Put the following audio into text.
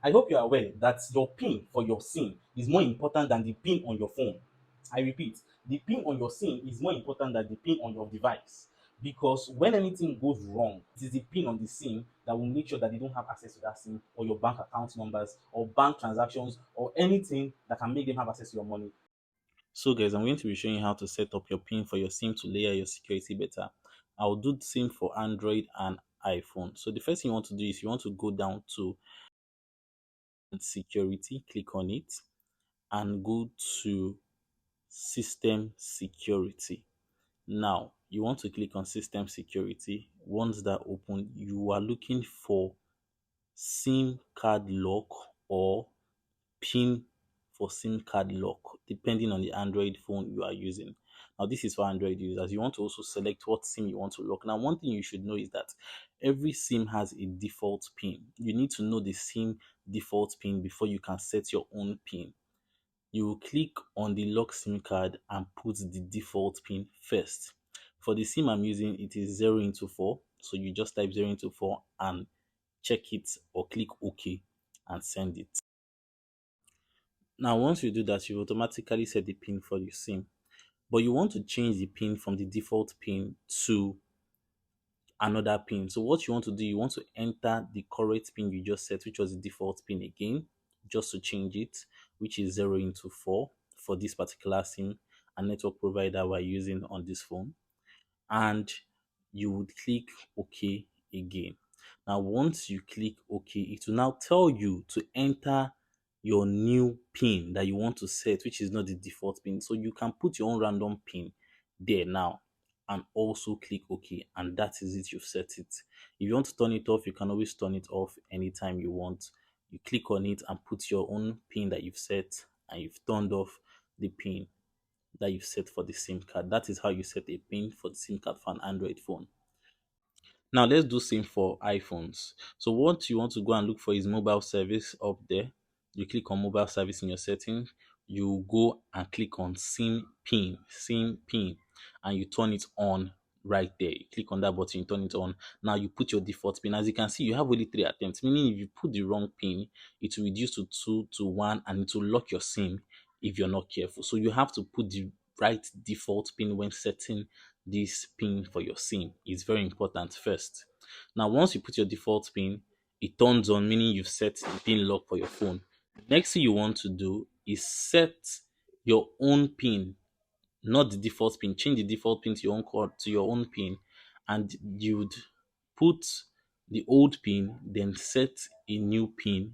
I hope you are aware that your PIN for your SIM is more important than the PIN on your phone. I repeat, the PIN on your SIM is more important than the PIN on your device. Because when anything goes wrong, it is the PIN on the SIM that will make sure that they don't have access to that SIM or your bank account numbers or bank transactions or anything that can make them have access to your money. So guys, I'm going to be showing you how to set up your PIN for your SIM to layer your security better. I'll do the same for Android and iPhone. So the first thing you want to do is you want to go down to security, click on it, and go to system security. Now you want to click on system security. Once that open, you are looking for SIM card lock or PIN for SIM card lock, depending on the Android phone you are using. Now, this is for Android users. You want to also select what SIM you want to lock. Now, one thing you should know is that every SIM has a default PIN. You need to know the SIM default PIN before you can set your own PIN. You will click on the lock SIM card and put the default PIN first. For the SIM I'm using, it is 0 into 4. So you just type 0 into 4 and check it or click OK and send it. Now, once you do that, you automatically set the PIN for your SIM. But you want to change the PIN from the default PIN to another PIN. So what you want to do, you want to enter the correct PIN you just set, which was the default PIN again, just to change it, which is 0 into 4 for this particular SIM and network provider we're using on this phone. And you would click OK again. Now, once you click OK, it will now tell you to enter your new PIN that you want to set, which is not the default PIN. So you can put your own random PIN there now and also click OK, and that is it, you've set it. If you want to turn it off, you can always turn it off anytime you want. You click on it and put your own PIN that you've set, and you've turned off the PIN that you've set for the SIM card. That is how you set a PIN for the SIM card for an Android phone. Now let's do same for iPhones. So what you want to go and look for is mobile service up there. You click on mobile service in your settings. You go and click on SIM PIN, and you turn it on right there. You click on that button, you turn it on. Now you put your default PIN. As you can see, you have only 3 attempts, meaning if you put the wrong PIN, it will reduce to 2 to 1 and it will lock your SIM if you're not careful. So you have to put the right default PIN when setting this PIN for your SIM. It's very important first. Now, once you put your default PIN, it turns on, meaning you've set the PIN lock for your phone. Next thing you want to do is set your own PIN, not the default PIN. Change the default PIN to your own code, to your own PIN, and you'd put the old PIN, then set a new PIN